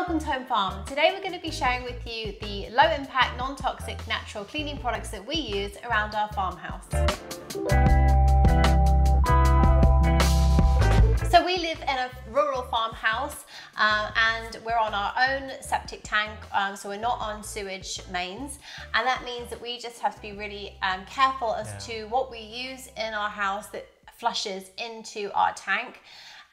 welcome to Home Farm. Today we're going to be sharing with you the low impact, non-toxic, natural cleaning products that we use around our farmhouse. So we live in a rural farmhouse and we're on our own septic tank, so we're not on sewage mains, and that means that we just have to be really careful as to what we use in our house that flushes into our tank.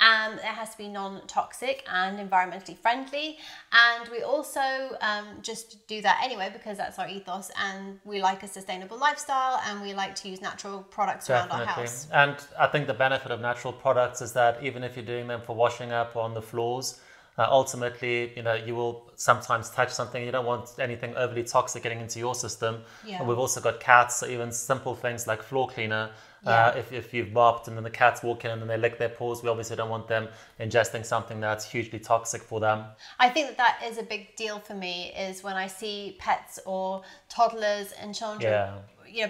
It has to be non-toxic and environmentally friendly, and we also just do that anyway because that's our ethos, and we like a sustainable lifestyle and we like to use natural products around our house. And I think the benefit of natural products is that even if you're doing them for washing up on the floors, ultimately, you will sometimes touch something. You don't want anything overly toxic getting into your system. And we've also got cats, so even simple things like floor cleaner. If you've mopped and then the cats walk in and then they lick their paws, we obviously don't want them ingesting something that's hugely toxic for them. I think that is a big deal for me, is when I see pets or toddlers and children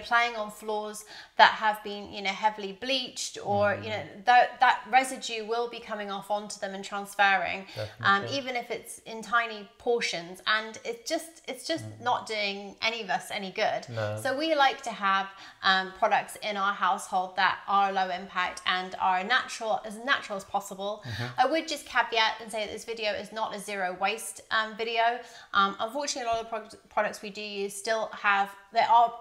playing on floors that have been heavily bleached, or that residue will be coming off onto them and transferring, even if it's in tiny portions, and it's just not doing any of us any good. So we like to have products in our household that are low impact and are as natural as possible. I would just caveat and say that this video is not a zero waste video. Unfortunately, a lot of the products we do use they are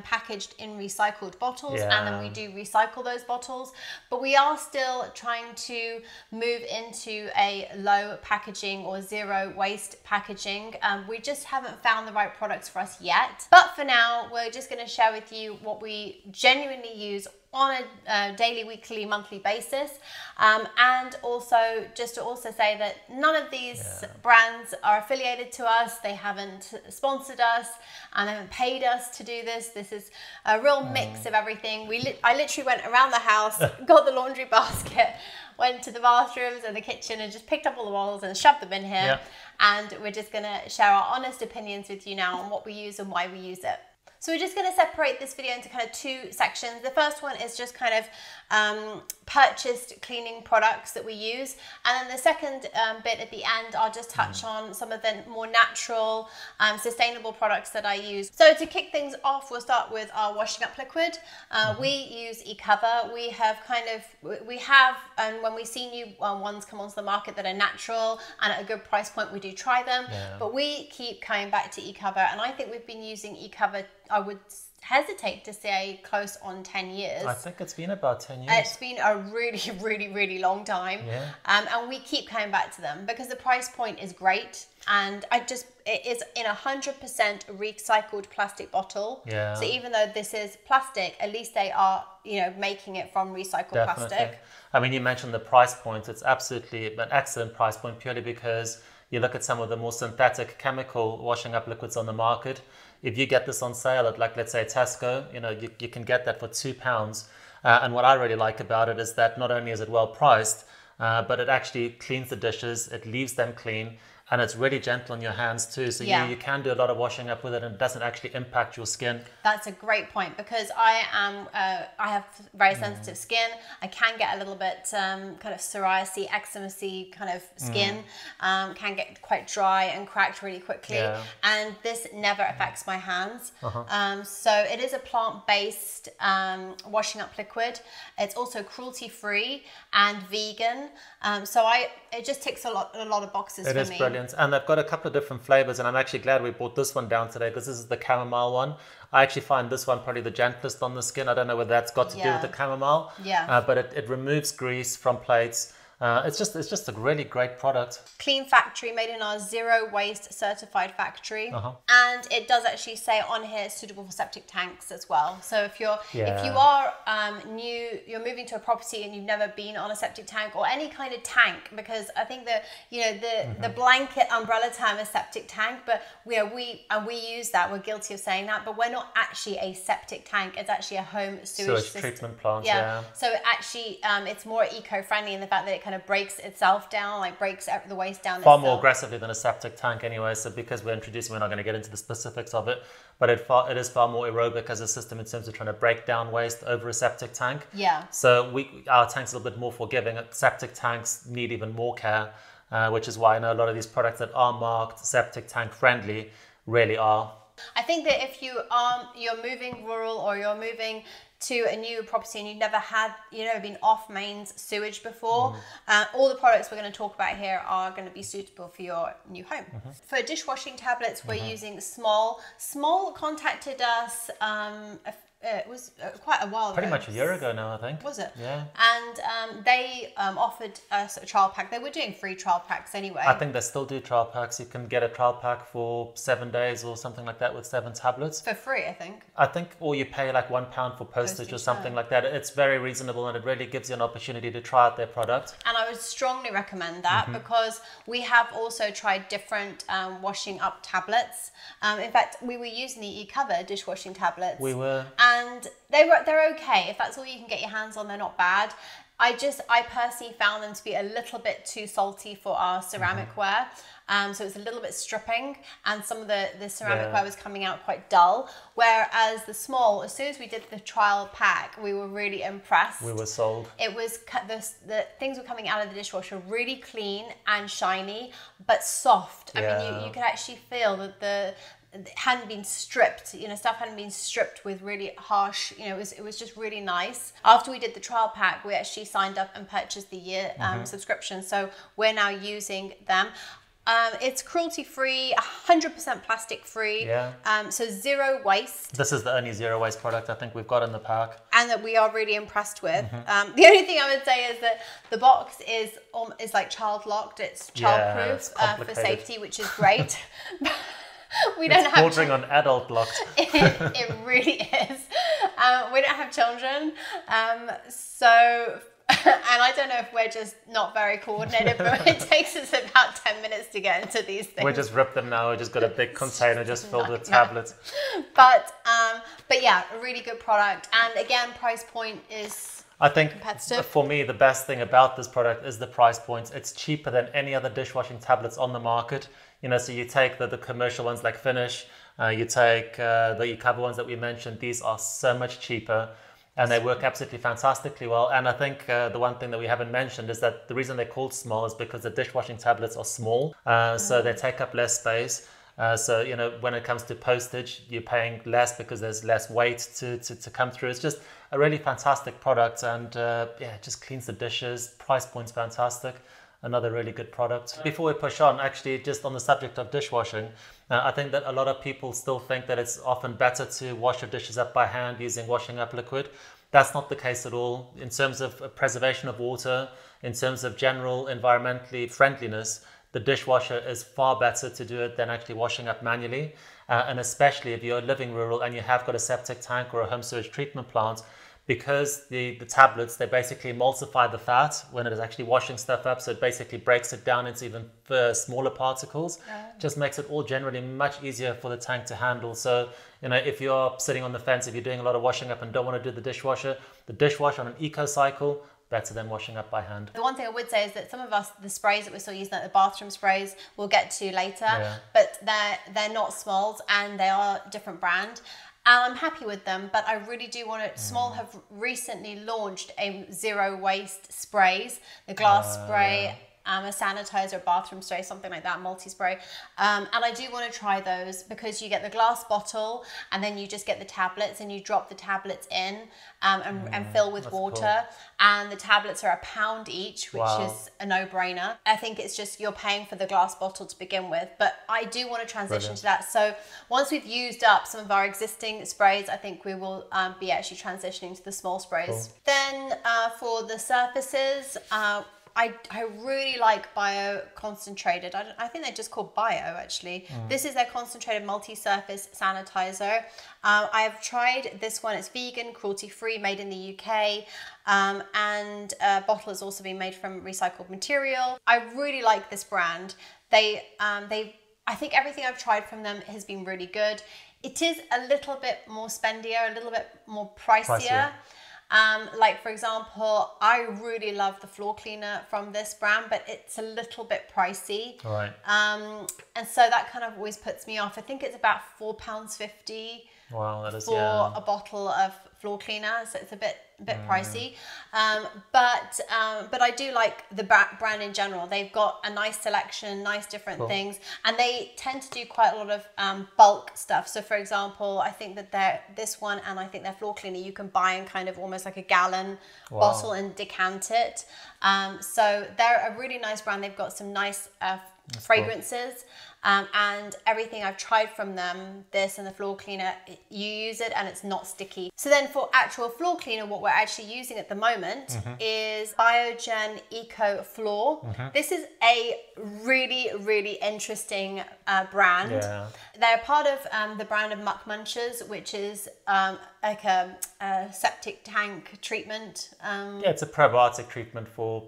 packaged in recycled bottles, and then we do recycle those bottles, but we are still trying to move into a low packaging or zero waste packaging. We just haven't found the right products for us yet, but for now we're just going to share with you what we genuinely use on a daily, weekly, monthly basis, and also just to also say that none of these brands are affiliated to us. They haven't sponsored us and they haven't paid us to do this. This is a real mix of everything. I literally went around the house, got the laundry basket, went to the bathrooms and the kitchen and just picked up all the bottles and shoved them in here. And we're just going to share our honest opinions with you now on what we use and why we use it. So we're just going to separate this video into kind of two sections. The first one is just kind of purchased cleaning products that we use, and then the second bit at the end, I'll just touch on some of the more natural, sustainable products that I use. So to kick things off, we'll start with our washing up liquid. We use Ecover. And when we see new ones come onto the market that are natural and at a good price point, we do try them. But we keep coming back to Ecover, and I think we've been using Ecover, I would hesitate to say close on 10 years. I think it's been about 10 years. It's been a really, really, really long time. And we keep coming back to them because the price point is great. And it is in 100% recycled plastic bottle. So even though this is plastic, at least they are, making it from recycled plastic. I mean, you mentioned the price point. It's absolutely an excellent price point, purely because you look at some of the more synthetic chemical washing up liquids on the market. If you get this on sale at, like, let's say Tesco, you can get that for £2. And what I really like about it is that not only is it well priced, but it actually cleans the dishes, it leaves them clean, and it's really gentle on your hands too. So you can do a lot of washing up with it and it doesn't actually impact your skin. That's a great point, because I have very sensitive skin. I can get a little bit kind of psoriasis, eczema-y kind of skin, can get quite dry and cracked really quickly. And this never affects my hands. So it is a plant-based washing up liquid. It's also cruelty-free and vegan. It just ticks a lot of boxes for me. It is brilliant. And they've got a couple of different flavors, and I'm actually glad we brought this one down today because this is the chamomile one. I actually find this one probably the gentlest on the skin. I don't know whether that's got to do with the chamomile, but it removes grease from plates. It's just a really great product. Clean factory, made in our zero waste certified factory, and it does actually say on here suitable for septic tanks as well. So if you are new, you're moving to a property and you've never been on a septic tank or any kind of tank, because I think the blanket umbrella term is septic tank, but we use that. We're guilty of saying that, but we're not actually a septic tank. It's actually a home sewage treatment plant. So it's more eco-friendly in the fact that it kind of breaks itself down, like breaks the waste down far more aggressively than a septic tank anyway. So because we're not going to get into the specifics of it, but it is far more aerobic as a system in terms of trying to break down waste over a septic tank. Yeah. So our tank's a little bit more forgiving. Septic tanks need even more care. which is why I know a lot of these products that are marked septic tank friendly really are. I think that if you're moving rural, or you're moving to a new property and you've never had, been off mains sewage before, all the products we're going to talk about here are going to be suitable for your new home. For dishwashing tablets, we're using Smol. Smol contacted us it was quite a while ago. Pretty much a year ago now, I think. Was it? Yeah. And they offered us a trial pack. They were doing free trial packs anyway. I think they still do trial packs. You can get a trial pack for 7 days or something like that with 7 tablets. For free, I think. Or you pay like £1 for postage or something like that. It's very reasonable, and it really gives you an opportunity to try out their product. And I would strongly recommend that because we have also tried different washing up tablets. In fact, we were using the Ecover dishwashing tablets. We were. And they're okay. If that's all you can get your hands on, they're not bad. I personally found them to be a little bit too salty for our ceramic ware. So it's a little bit stripping, and some of the ceramic ware was coming out quite dull. Whereas the Smol, as soon as we did the trial pack, we were really impressed. We were sold. It was the things were coming out of the dishwasher really clean and shiny, but soft. I mean, you could actually feel that it hadn't been stripped, stuff hadn't been stripped with really harsh, it was just really nice. After we did the trial pack, we actually signed up and purchased the year subscription. So we're now using them. It's cruelty free, 100% plastic free. Yeah. So zero waste. This is the only zero waste product I think we've got in the pack. And that we are really impressed with. The only thing I would say is that the box is like child locked. It's childproof for safety, which is great. We don't have bordering on adult locked. It really is. We don't have children, so and I don't know if we're just not very coordinated, but it takes us about 10 minutes to get into these things. We just ripped them now. We just got a big container just filled with tablets. But yeah, a really good product, and again, price point is. I think for me, the best thing about this product is the price point. It's cheaper than any other dishwashing tablets on the market. So you take the commercial ones like Finish, you take the Ecover ones that we mentioned. These are so much cheaper, and they work absolutely fantastically well. And I think the one thing that we haven't mentioned is that the reason they're called Smol is because the dishwashing tablets are small, so they take up less space. So, when it comes to postage, you're paying less because there's less weight to come through. It's just a really fantastic product, and it just cleans the dishes. Price point's fantastic. Another really good product. Before we push on, actually, just on the subject of dishwashing, I think that a lot of people still think that it's often better to wash your dishes up by hand using washing up liquid. That's not the case at all. In terms of preservation of water, in terms of general environmentally friendliness, the dishwasher is far better to do it than actually washing up manually. And especially if you're living rural and you have got a septic tank or a home sewage treatment plant, because the tablets, they basically emulsify the fat when it is actually washing stuff up. So it basically breaks it down into even smaller particles. Just makes it all generally much easier for the tank to handle. So, if you're sitting on the fence, if you're doing a lot of washing up and don't want to do the dishwasher on an eco cycle, better than washing up by hand. The one thing I would say is that some of us, the sprays that we're still using, like the bathroom sprays, we'll get to later, but they're not Smols, and they are a different brand. And I'm happy with them, but I really do want to. Smol have recently launched a zero waste sprays, the glass spray, a sanitizer, a bathroom spray, something like that, multi-spray. And I do want to try those because you get the glass bottle and then you just get the tablets and you drop the tablets in and fill with water. Cool. And the tablets are £1 each, which is a no-brainer. I think it's just you're paying for the glass bottle to begin with, but I do want to transition to that. So once we've used up some of our existing sprays, I think we will be actually transitioning to the Smol sprays. Cool. Then for the surfaces, I really like Bio Concentrated. I think they're just called Bio, actually. This is their concentrated multi-surface sanitizer. I have tried this one. It's vegan, cruelty-free, made in the UK. And bottle has also been made from recycled material. I really like this brand. I think everything I've tried from them has been really good. It is a little bit more spendier, a little bit more pricier. Like for example, I really love the floor cleaner from this brand, but it's a little bit pricey. Right. And so that kind of always puts me off. I think it's about £4.50 wow, that is, for a bottle of floor cleaner, so it's a bit pricey. But I do like the brand in general. They've got a nice selection, nice different things, and they tend to do quite a lot of bulk stuff. So for example, I think that this one, and I think their floor cleaner, you can buy in kind of almost like a gallon bottle and decant it. So they're a really nice brand. They've got some nice fragrances. And everything I've tried from them, this and the floor cleaner, you use it and it's not sticky. So then for actual floor cleaner, what we're actually using at the moment is Biogen Eco Floor. This is a really, really interesting brand. Yeah. They're part of the brand of Muck Munchers, which is like a septic tank treatment. Yeah, it's a probiotic treatment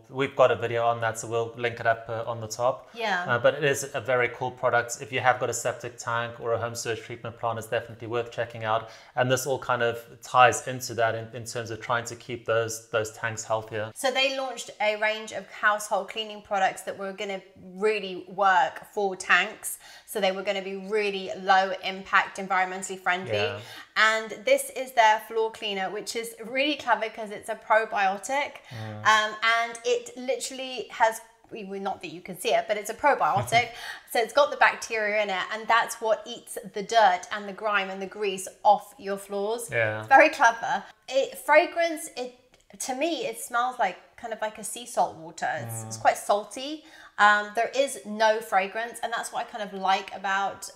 we've got a video on that, so we'll link it up on the top. Yeah. But it is a very cool product. If you have got a septic tank or a home sewage treatment plant, it's definitely worth checking out. And this all kind of ties into that in terms of trying to keep those tanks healthier. So they launched a range of household cleaning products that were going to really work for tanks. So they were going to be really low impact, environmentally friendly. Yeah. And this is their floor cleaner, which is really clever because it's a probiotic. And it literally has, not that you can see it, but it's a probiotic. So it's got the bacteria in it, and that's what eats the dirt and the grime and the grease off your floors. Yeah. It's very clever. Fragrance, to me, it smells like kind of like a sea salt water. It's quite salty. There is no fragrance, and that's what I kind of like about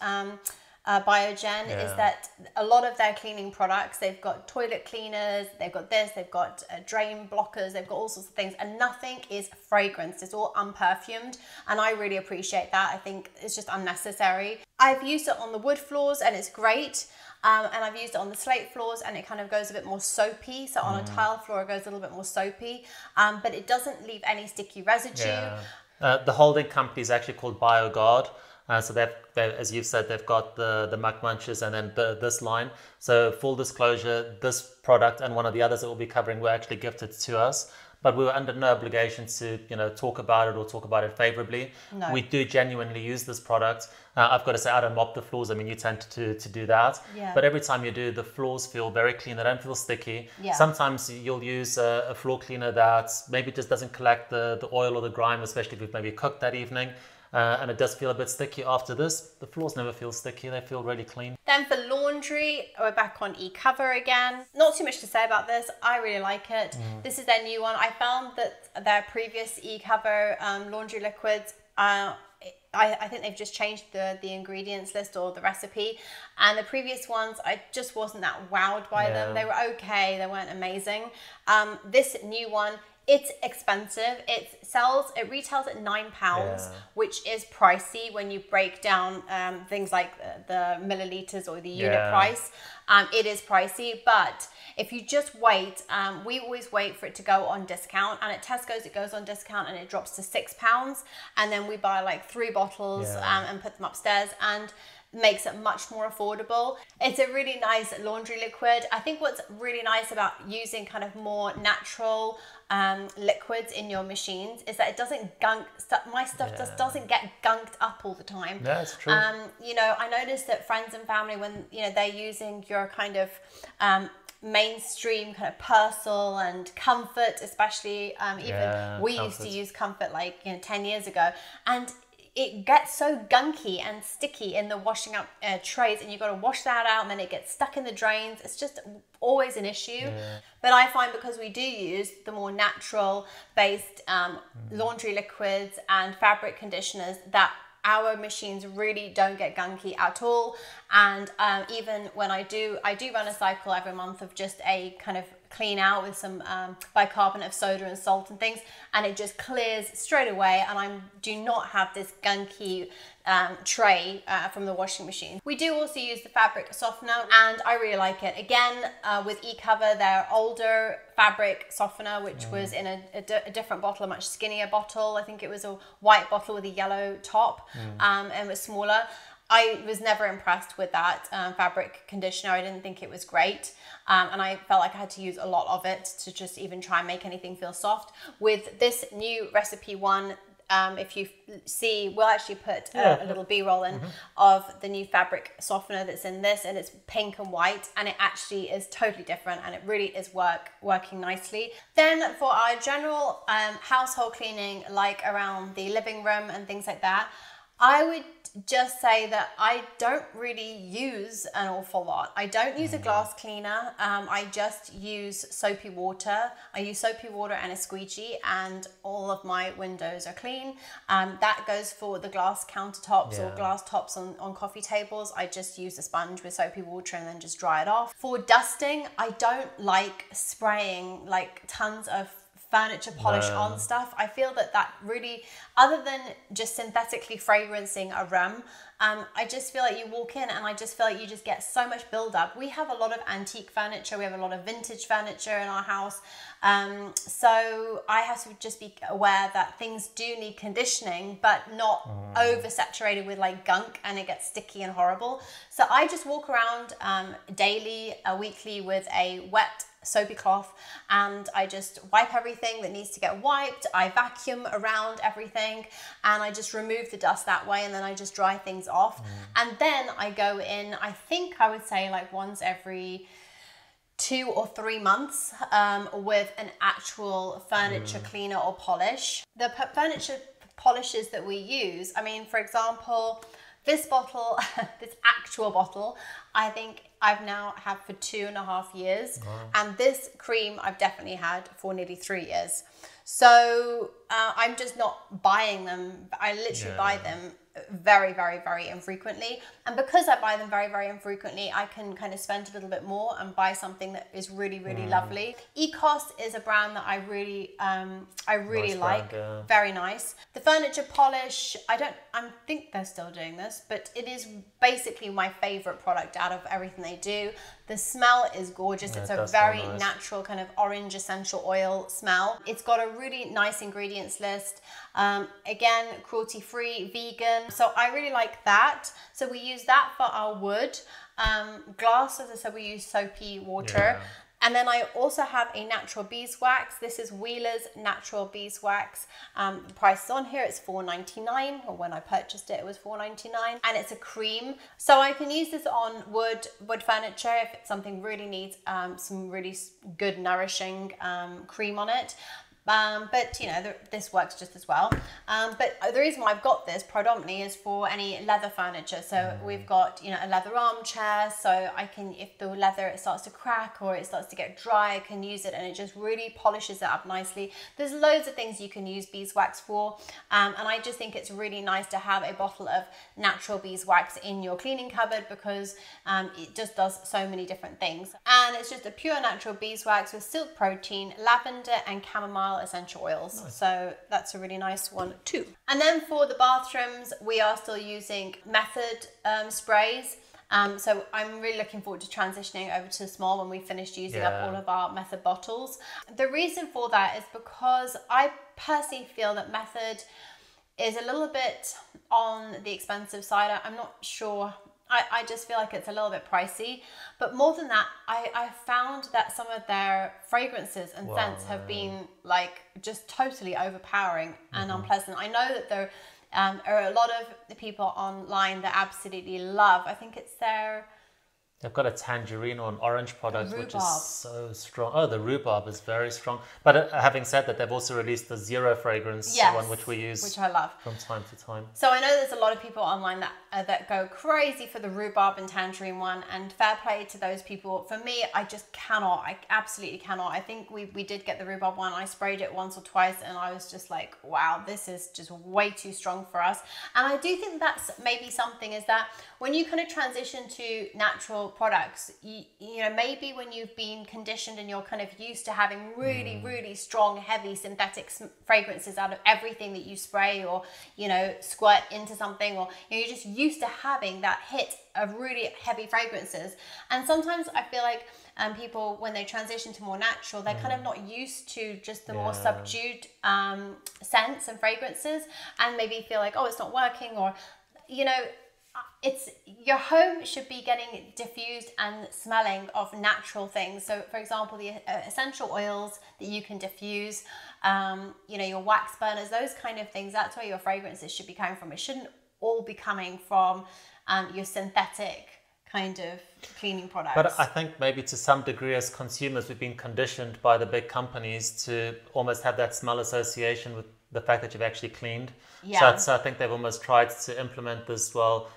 Biogen, is that a lot of their cleaning products, they've got toilet cleaners, they've got this, they've got drain blockers, they've got all sorts of things, and nothing is fragranced. It's all unperfumed, and I really appreciate that. I think it's just unnecessary. I've used it on the wood floors and it's great. And I've used it on the slate floors and it kind of goes a bit more soapy. So on a tile floor, it goes a little bit more soapy, but it doesn't leave any sticky residue. Yeah. The holding company is actually called BioGuard. So they've, as you've said, they've got the Muck Munchers and then this line. So full disclosure, this product and one of the others that we'll be covering were actually gifted to us. But we were under no obligation to, talk about it or talk about it favorably. No. We do genuinely use this product. I've got to say, I don't mop the floors. I mean, you tend to do that. Yeah. But every time you do, the floors feel very clean. They don't feel sticky. Yeah. Sometimes you'll use a floor cleaner that maybe just doesn't collect the oil or the grime, especially if you've maybe cooked that evening. And it does feel a bit sticky after this. The floors never feel sticky. They feel really clean. Then for laundry, we're back on Ecover again. Not too much to say about this. I really like it. This is their new one. I found that their previous Ecover laundry liquids, I think they've just changed the ingredients list or the recipe. And the previous ones, I just wasn't that wowed by them. They were okay. They weren't amazing. This new one, it's expensive. It retails at £9, which is pricey when you break down things like the milliliters or the unit price. It is pricey, but if you just wait, we always wait for it to go on discount, and at Tesco's it goes on discount and it drops to £6, and then we buy like 3 bottles and put them upstairs, and makes it much more affordable. It's a really nice laundry liquid. I think what's really nice about using kind of more natural liquids in your machines is that it doesn't gunk stuff. My stuff just doesn't get gunked up all the time. Yeah, that's true. I noticed that friends and family, when they're using your kind of mainstream kind of Persil and Comfort, especially we used to use Comfort like 10 years ago, and it gets so gunky and sticky in the washing up trays, and you've got to wash that out, and then it gets stuck in the drains. It's just always an issue. But I find because we do use the more natural based laundry liquids and fabric conditioners, that our machines really don't get gunky at all. And even when I do run a cycle every month of just a kind of clean out with some bicarbonate of soda and salt and things, and it just clears straight away, and I do not have this gunky tray from the washing machine. We do also use the fabric softener, and I really like it. Again, with Ecover, their older fabric softener, which was in a different bottle, a much skinnier bottle. I think it was a white bottle with a yellow top, and was smaller. I was never impressed with that fabric conditioner. I didn't think it was great. And I felt like I had to use a lot of it to just even try and make anything feel soft. With this new recipe one, if you see, we'll actually put a little B-roll in of the new fabric softener that's in this, and it's pink and white, and it actually is totally different, and it really is working nicely. Then for our general household cleaning, like around the living room and things like that, I would just say that I don't really use an awful lot. I don't use a glass cleaner. I just use soapy water. I use soapy water and a squeegee, and all of my windows are clean. That goes for the glass countertops or glass tops on coffee tables. I just use a sponge with soapy water and then just dry it off. For dusting, I don't like spraying like tons of furniture polish on stuff. I feel that really, other than just synthetically fragrancing a room, I just feel like you walk in and I just feel like you just get so much buildup. We have a lot of antique furniture. We have a lot of vintage furniture in our house. So I have to just be aware that things do need conditioning, but not oversaturated with like gunk and it gets sticky and horrible. So I just walk around daily, weekly with a wet soapy cloth, and I just wipe everything that needs to get wiped. I vacuum around everything and I just remove the dust that way, and then I just dry things off. And then I go in, I think I would say like once every 2 or 3 months with an actual furniture cleaner or polish. The furniture polishes that we use, I mean, for example, this bottle, this actual bottle, I think I've now had for 2.5 years. And this cream I've definitely had for nearly 3 years. So I'm just not buying them. I literally buy them very, very, very infrequently. And because I buy them very, very infrequently, I can kind of spend a little bit more and buy something that is really, really lovely. Ecos is a brand that I really nice like. Brand, very nice. The furniture polish, I think they're still doing this, but it is basically my favorite product out of everything they do. The smell is gorgeous. It's a very natural kind of orange essential oil smell. It's got a really nice ingredients list. Again, cruelty-free, vegan. So I really like that. So we use that for our wood. Glass, as I said, we use soapy water. And then I also have a natural beeswax. This is Wheeler's natural beeswax. The price is on here, it's $4.99, or when I purchased it, it was $4.99. And it's a cream. So I can use this on wood furniture if it's something really needs some really good nourishing cream on it. But you know, this works just as well. But the reason why I've got this predominantly is for any leather furniture. So we've got, you know, a leather armchair, so I can, if the leather it starts to crack or it starts to get dry, I can use it and it just really polishes it up nicely. There's loads of things you can use beeswax for, and I just think it's really nice to have a bottle of natural beeswax in your cleaning cupboard, because it just does so many different things. And it's just a pure natural beeswax with silk protein, lavender and chamomile essential oils. Nice. So that's a really nice one too. And then for the bathrooms, we are still using Method sprays. So I'm really looking forward to transitioning over to Smol when we finished using up all of our Method bottles. The reason for that is because I personally feel that Method is a little bit on the expensive side. I'm not sure. I just feel like it's a little bit pricey, but more than that, I found that some of their fragrances and scents have been like just totally overpowering and unpleasant. I know that there are a lot of the people online that absolutely love, I think it's their... They've got a tangerine or an orange product, which is so strong. Oh, the rhubarb is very strong. But having said that, they've also released the zero fragrance one, which we use, which I love from time to time. So I know there's a lot of people online that go crazy for the rhubarb and tangerine one, and fair play to those people. For me, I just cannot. I absolutely cannot. I think we did get the rhubarb one. I sprayed it once or twice, and I was just like, wow, this is just way too strong for us. And I do think that's maybe something, is that when you kind of transition to natural products, you know, maybe when you've been conditioned and you're kind of used to having really, really strong, heavy synthetic fragrances out of everything that you spray or, you know, squirt into something, or, you know, you're just used to having that hit of really heavy fragrances. And sometimes I feel like people, when they transition to more natural, they're kind of not used to just the more subdued scents and fragrances, and maybe feel like, oh, it's not working, or, you know, your home should be getting diffused and smelling of natural things. So for example, the essential oils that you can diffuse, you know, your wax burners, those kind of things, that's where your fragrances should be coming from. It shouldn't all be coming from your synthetic kind of cleaning products. But I think maybe to some degree as consumers, we've been conditioned by the big companies to almost have that smell association with the fact that you've actually cleaned. Yeah. So I think they've almost tried to implement this, well,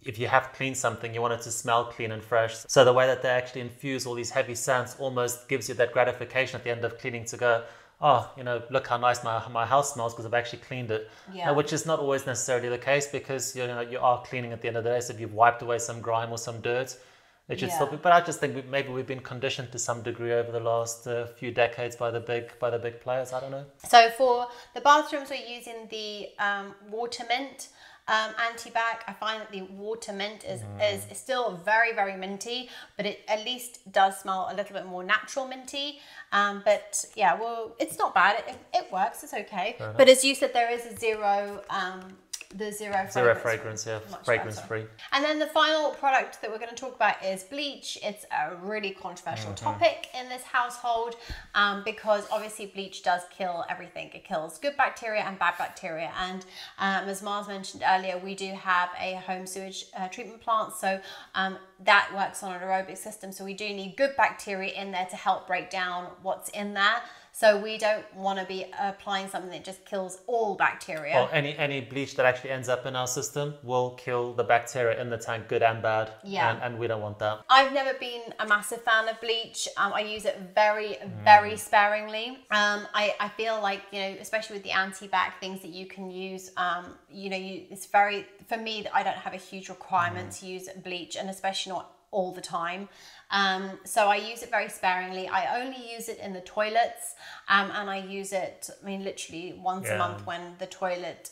if you have cleaned something, you want it to smell clean and fresh. So the way that they actually infuse all these heavy scents almost gives you that gratification at the end of cleaning to go, oh, you know, look how nice my house smells because I've actually cleaned it. Yeah. Which is not always necessarily the case, because you know you are cleaning at the end of the day. So if you've wiped away some grime or some dirt, it should still be. But I just think maybe we've been conditioned to some degree over the last few decades by the big players. I don't know. So for the bathrooms, we're using the water mint anti-bac. I find that the water mint is still very, very minty, but it at least does smell a little bit more natural minty. But yeah, well, it's not bad. It works. It's okay. But as you said, there is a zero fragrance, yeah, fragrance free. And then the final product that we're going to talk about is bleach. It's a really controversial topic in this household because obviously bleach does kill everything. It kills good bacteria and bad bacteria. And as Mars mentioned earlier, we do have a home sewage treatment plant, so that works on an aerobic system. So we do need good bacteria in there to help break down what's in there. So we don't want to be applying something that just kills all bacteria. Well, any bleach that actually ends up in our system will kill the bacteria in the tank, good and bad. Yeah. And we don't want that. I've never been a massive fan of bleach. I use it very, very sparingly. I feel like, you know, especially with the anti-bac things that you can use, you know, it's very, for me, I don't have a huge requirement to use bleach, and especially not all the time. So I use it very sparingly. I only use it in the toilets, and I use it, I mean, literally once a month when the toilet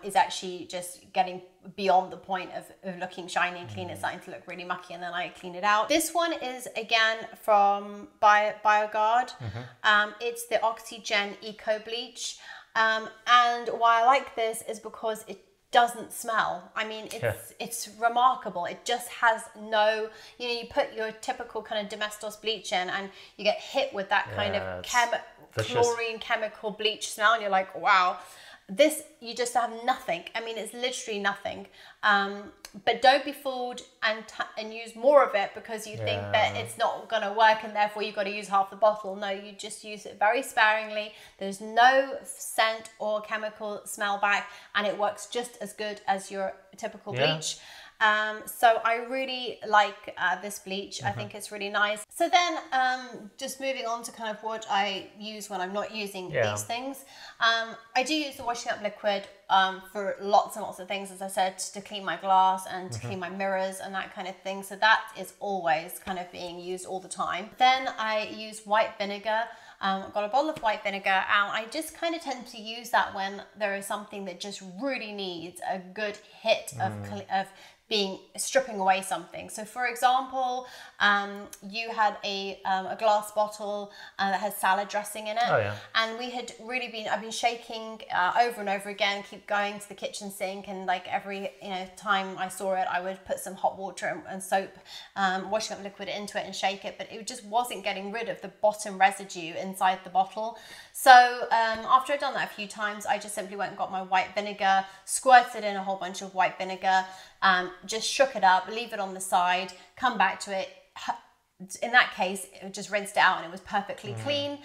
is actually just getting beyond the point of looking shiny and clean. It's starting to look really mucky, and then I clean it out. This one is again from Biogen. It's the Oxy-gen Eco Bleach, and why I like this is because it doesn't smell. I mean, it's remarkable. It just has no, you know, you put your typical kind of Domestos bleach in and you get hit with that kind of chlorine chemical bleach smell, and you're like, wow. This, you just have nothing. I mean, it's literally nothing. But don't be fooled and use more of it because you think that it's not going to work and therefore you've got to use half the bottle. No, you just use it very sparingly. There's no scent or chemical smell back, and it works just as good as your typical bleach. So I really like this bleach. I think it's really nice. So then just moving on to kind of what I use when I'm not using these things. I do use the washing up liquid for lots and lots of things, as I said, to clean my glass and to clean my mirrors and that kind of thing. So that is always kind of being used all the time. Then I use white vinegar. I've got a bottle of white vinegar, and I just kind of tend to use that when there is something that just really needs a good hit of stripping away something. So for example, you had a glass bottle that has salad dressing in it, and we had really I've been shaking over and over again, keep going to the kitchen sink, and like every time I saw it, I would put some hot water and soap, washing up liquid into it and shake it, but it just wasn't getting rid of the bottom residue inside the bottle. So after I'd done that a few times, I just simply went and got my white vinegar, squirted in a whole bunch of white vinegar, just shook it up, leave it on the side, come back to it. In that case, it just rinsed it out and it was perfectly clean.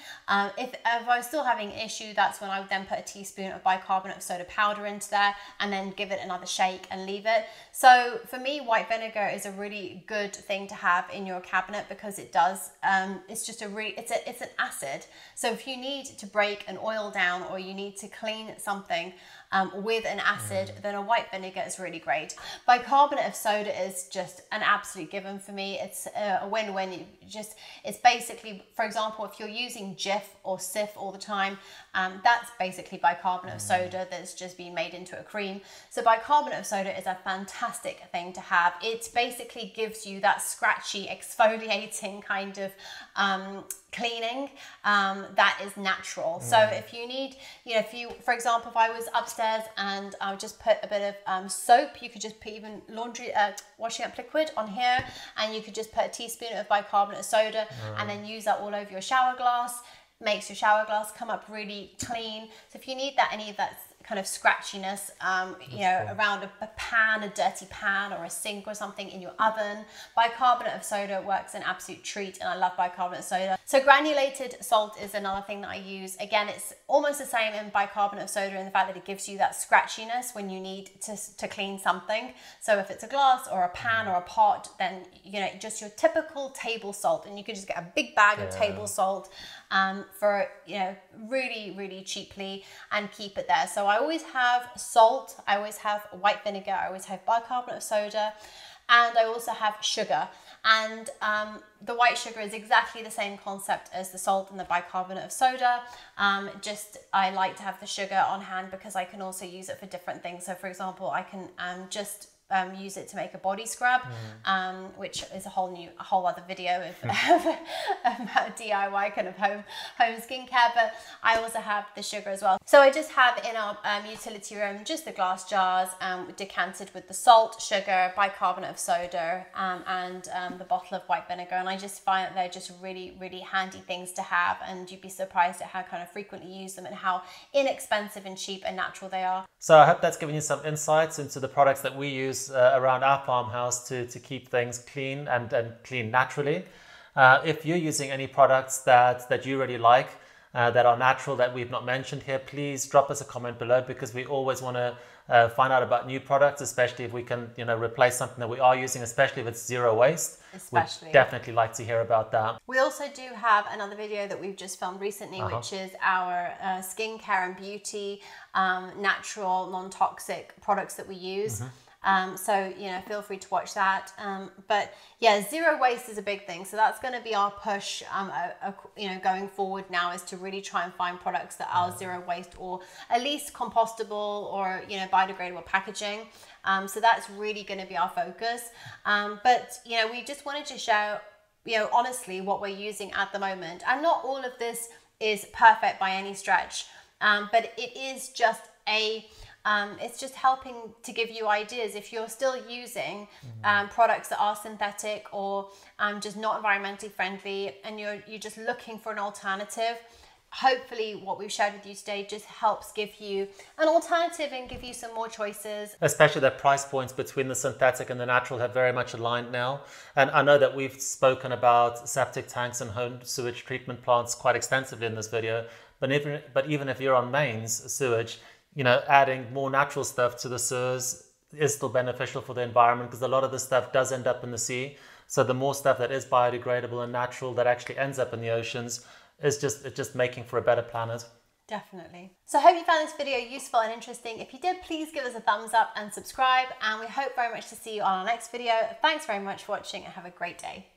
If I was still having an issue, that's when I would then put a teaspoon of bicarbonate of soda powder into there and then give it another shake and leave it. So for me, white vinegar is a really good thing to have in your cabinet because it does, it's just it's an acid. So if you need to break an oil down or you need to clean something with an acid, then a white vinegar is really great. Bicarbonate of soda is just an absolute given for me. It's a win-win. It's basically, for example, if you're using Jif or Cif all the time, that's basically bicarbonate of soda that's just been made into a cream. So bicarbonate of soda is a fantastic thing to have. It basically gives you that scratchy, exfoliating kind of cleaning that is natural. So if you need, for example, if I was upstairs and I would just put a bit of soap, you could just put even washing up liquid on here, and you could just put a teaspoon of bicarbonate of soda and then use that all over your shower glass. Makes your shower glass come up really clean. So if you need any of that kind of scratchiness, around a pan, a dirty pan or a sink or something in your oven, bicarbonate of soda works an absolute treat, and I love bicarbonate of soda. So granulated salt is another thing that I use. Again, it's almost the same in bicarbonate of soda in the fact that it gives you that scratchiness when you need to clean something. So if it's a glass or a pan or a pot, then just your typical table salt, and you can just get a big bag of table salt for really, really cheaply and keep it there. So I always have salt, I always have white vinegar, I always have bicarbonate of soda, and I also have sugar. And the white sugar is exactly the same concept as the salt and the bicarbonate of soda. Just I like to have the sugar on hand because I can also use it for different things. So for example, I can use it to make a body scrub, which is a whole other video of about DIY kind of home skincare. But I also have the sugar as well. So I just have in our utility room just the glass jars decanted with the salt, sugar, bicarbonate of soda, and the bottle of white vinegar. And I just find that they're just really, really handy things to have, and you'd be surprised at how kind of frequently use them and how inexpensive and cheap and natural they are. So I hope that's given you some insights into the products that we use around our farmhouse to keep things clean and clean naturally. If you're using any products that you really like, that are natural, that we've not mentioned here, please drop us a comment below, because we always want to find out about new products, especially if we can replace something that we are using, especially if it's zero waste. We'd definitely like to hear about that. We also do have another video that we've just filmed recently, which is our skincare and beauty natural non-toxic products that we use. So feel free to watch that. But yeah, zero waste is a big thing. So that's going to be our push, going forward now, is to really try and find products that are zero waste, or at least compostable or biodegradable packaging. So that's really going to be our focus. But we just wanted to show honestly what we're using at the moment, and not all of this is perfect by any stretch, but it is just it's just helping to give you ideas. If you're still using products that are synthetic or just not environmentally friendly, and you're just looking for an alternative, hopefully what we've shared with you today just helps give you an alternative and give you some more choices. Especially the price points between the synthetic and the natural have very much aligned now. And I know that we've spoken about septic tanks and home sewage treatment plants quite extensively in this video, but even if you're on mains sewage, adding more natural stuff to the sewers is still beneficial for the environment, because a lot of the stuff does end up in the sea. So the more stuff that is biodegradable and natural that actually ends up in the oceans is just making for a better planet. Definitely. So I hope you found this video useful and interesting. If you did, please give us a thumbs up and subscribe, and we hope very much to see you on our next video. Thanks very much for watching, and have a great day.